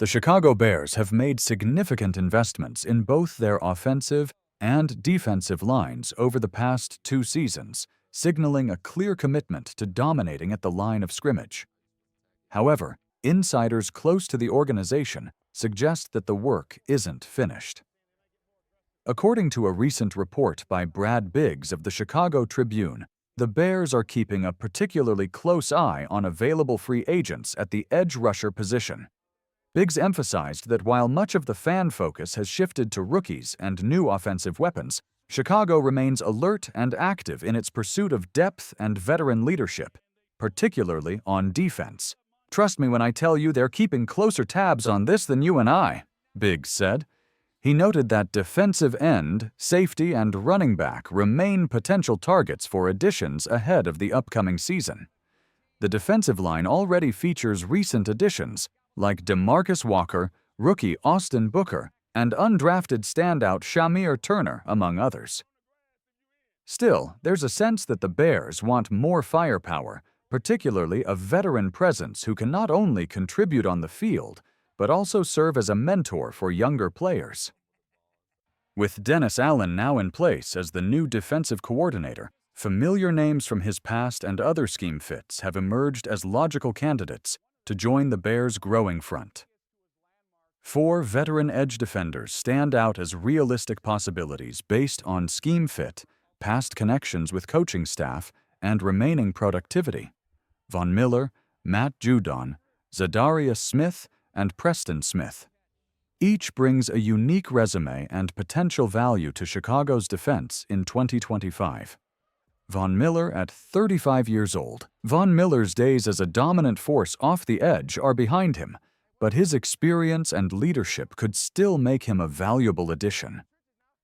The Chicago Bears have made significant investments in both their offensive and defensive lines over the past 2 seasons, signaling a clear commitment to dominating at the line of scrimmage. However, insiders close to the organization suggest that the work isn't finished. According to a recent report by Brad Biggs of the Chicago Tribune, the Bears are keeping a particularly close eye on available free agents at the edge rusher position. Biggs emphasized that while much of the fan focus has shifted to rookies and new offensive weapons, Chicago remains alert and active in its pursuit of depth and veteran leadership, particularly on defense. "Trust me when I tell you they're keeping closer tabs on this than you and I," Biggs said. He noted that defensive end, safety, and running back remain potential targets for additions ahead of the upcoming season. The defensive line already features recent additions like DeMarcus Walker, rookie Austin Booker, and undrafted standout Shamir Turner, among others. Still, there's a sense that the Bears want more firepower, particularly a veteran presence who can not only contribute on the field, but also serve as a mentor for younger players. With Dennis Allen now in place as the new defensive coordinator, familiar names from his past and other scheme fits have emerged as logical candidates to join the Bears' growing front. 4 veteran edge defenders stand out as realistic possibilities based on scheme fit, past connections with coaching staff, and remaining productivity: Von Miller, Matt Judon, Za'Darius Smith, and Preston Smith. Each brings a unique resume and potential value to Chicago's defense in 2025. Von Miller at 35 years old. Von Miller's days as a dominant force off the edge are behind him, but his experience and leadership could still make him a valuable addition.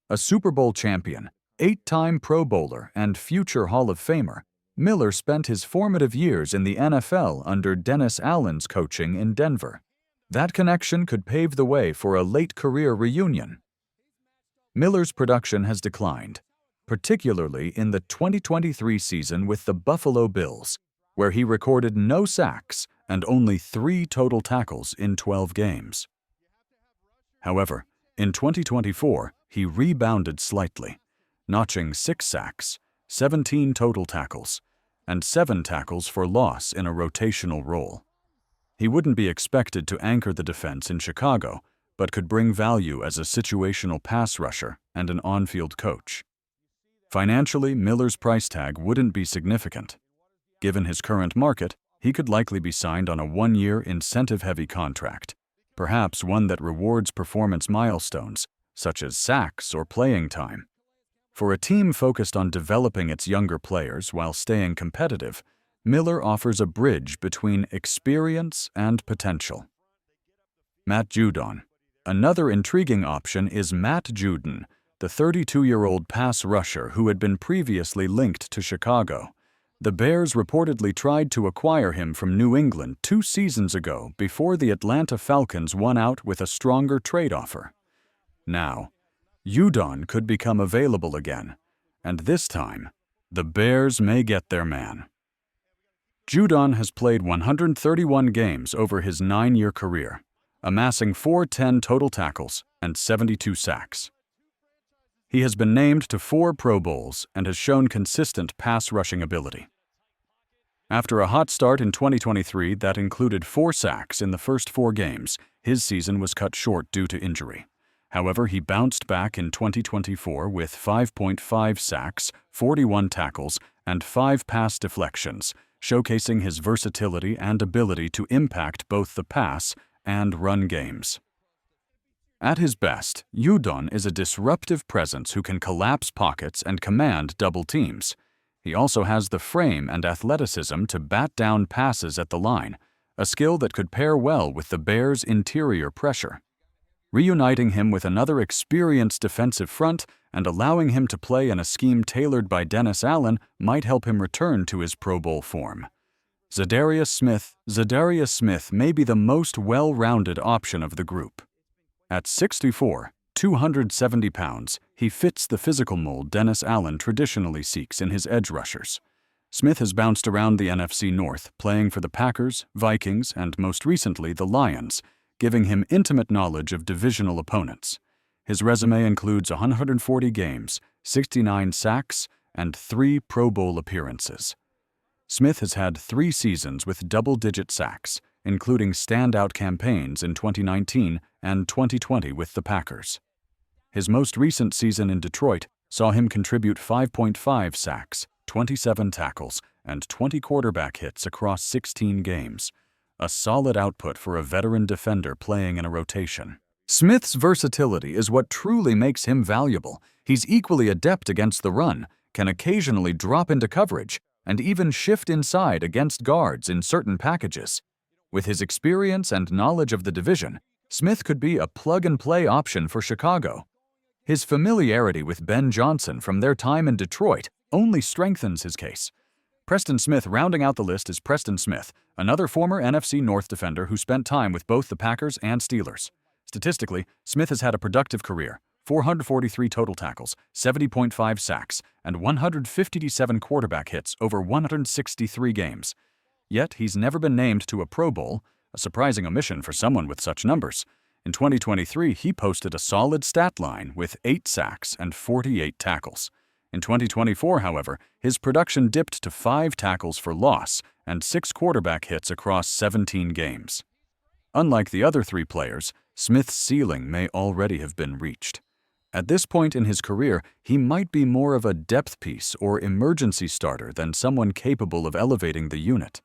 A Super Bowl champion, 8-time Pro Bowler, and future Hall of Famer, Miller spent his formative years in the NFL under Dennis Allen's coaching in Denver. That connection could pave the way for a late-career reunion. Miller's production has declined, particularly in the 2023 season with the Buffalo Bills, where he recorded no sacks and only 3 total tackles in 12 games. However, in 2024, he rebounded slightly, notching 6 sacks, 17 total tackles, and 7 tackles for loss in a rotational role. He wouldn't be expected to anchor the defense in Chicago, but could bring value as a situational pass rusher and an on-field coach. Financially, Miller's price tag wouldn't be significant. Given his current market, he could likely be signed on a 1-year incentive-heavy contract, perhaps one that rewards performance milestones, such as sacks or playing time. For a team focused on developing its younger players while staying competitive, Miller offers a bridge between experience and potential. Matt Judon. Another intriguing option is Matt Judon, the 32-year-old pass rusher who had been previously linked to Chicago. The Bears reportedly tried to acquire him from New England 2 seasons ago before the Atlanta Falcons won out with a stronger trade offer. Now, Judon could become available again, and this time, the Bears may get their man. Judon has played 131 games over his 9-year career, amassing 410 total tackles and 72 sacks. He has been named to 4 Pro Bowls and has shown consistent pass rushing ability. After a hot start in 2023 that included 4 sacks in the first 4 games, his season was cut short due to injury. However, he bounced back in 2024 with 5.5 sacks, 41 tackles, and 5 pass deflections, showcasing his versatility and ability to impact both the pass and run games. At his best, Judon is a disruptive presence who can collapse pockets and command double teams. He also has the frame and athleticism to bat down passes at the line, a skill that could pair well with the Bears' interior pressure. Reuniting him with another experienced defensive front and allowing him to play in a scheme tailored by Dennis Allen might help him return to his Pro Bowl form. Za'Darius Smith may be the most well-rounded option of the group. At 6'4", 270 pounds, he fits the physical mold Dennis Allen traditionally seeks in his edge rushers. Smith has bounced around the NFC North, playing for the Packers, Vikings, and most recently the Lions, giving him intimate knowledge of divisional opponents. His resume includes 140 games, 69 sacks, and 3 Pro Bowl appearances. Smith has had 3 seasons with double-digit sacks, including standout campaigns in 2019 and 2020 with the Packers. His most recent season in Detroit saw him contribute 5.5 sacks, 27 tackles, and 20 quarterback hits across 16 games, a solid output for a veteran defender playing in a rotation. Smith's versatility is what truly makes him valuable. He's equally adept against the run, can occasionally drop into coverage, and even shift inside against guards in certain packages. With his experience and knowledge of the division, Smith could be a plug-and-play option for Chicago. His familiarity with Ben Johnson from their time in Detroit only strengthens his case. Preston Smith rounding out the list is Preston Smith, another former NFC North defender who spent time with both the Packers and Steelers. Statistically, Smith has had a productive career: 443 total tackles, 70.5 sacks, and 157 quarterback hits over 163 games. Yet he's never been named to a Pro Bowl, a surprising omission for someone with such numbers. In 2023, he posted a solid stat line with 8 sacks and 48 tackles. In 2024, however, his production dipped to 5 tackles for loss and 6 quarterback hits across 17 games. Unlike the other 3 players, Smith's ceiling may already have been reached. At this point in his career, he might be more of a depth piece or emergency starter than someone capable of elevating the unit.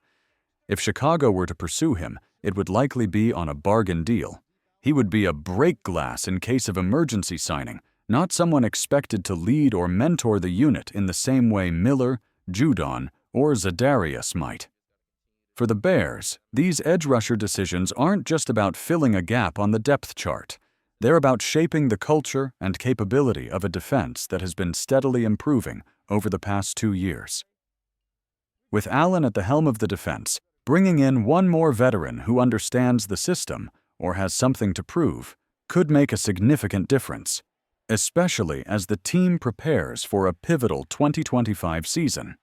If Chicago were to pursue him, it would likely be on a bargain deal. He would be a break glass in case of emergency signing, not someone expected to lead or mentor the unit in the same way Miller, Judon, or Za'Darius might. For the Bears, these edge rusher decisions aren't just about filling a gap on the depth chart. They're about shaping the culture and capability of a defense that has been steadily improving over the past 2 years. With Allen at the helm of the defense, bringing in one more veteran who understands the system or has something to prove could make a significant difference, especially as the team prepares for a pivotal 2025 season.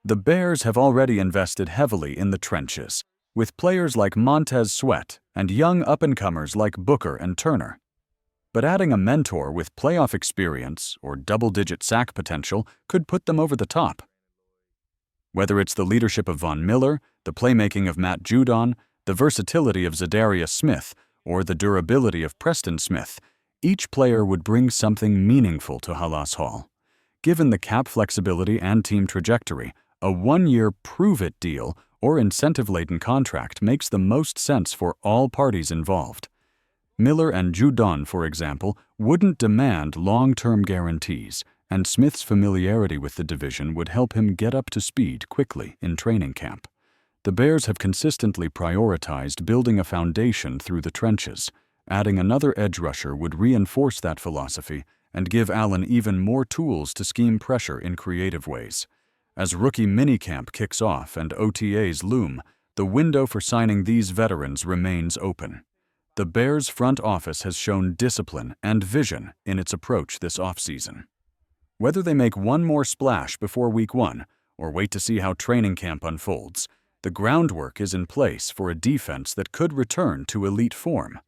The Bears have already invested heavily in the trenches, with players like Montez Sweat and young up-and-comers like Booker and Turner. But adding a mentor with playoff experience or double-digit sack potential could put them over the top. Whether it's the leadership of Von Miller, the playmaking of Matt Judon, the versatility of Za'Darius Smith, or the durability of Preston Smith, each player would bring something meaningful to Halas Hall. Given the cap flexibility and team trajectory, a 1-year prove-it deal or incentive-laden contract makes the most sense for all parties involved. Miller and Judon, for example, wouldn't demand long-term guarantees, and Smith's familiarity with the division would help him get up to speed quickly in training camp. The Bears have consistently prioritized building a foundation through the trenches. Adding another edge rusher would reinforce that philosophy and give Allen even more tools to scheme pressure in creative ways. As rookie minicamp kicks off and OTAs loom, the window for signing these veterans remains open. The Bears' front office has shown discipline and vision in its approach this offseason. Whether they make one more splash before Week 1 or wait to see how training camp unfolds, the groundwork is in place for a defense that could return to elite form.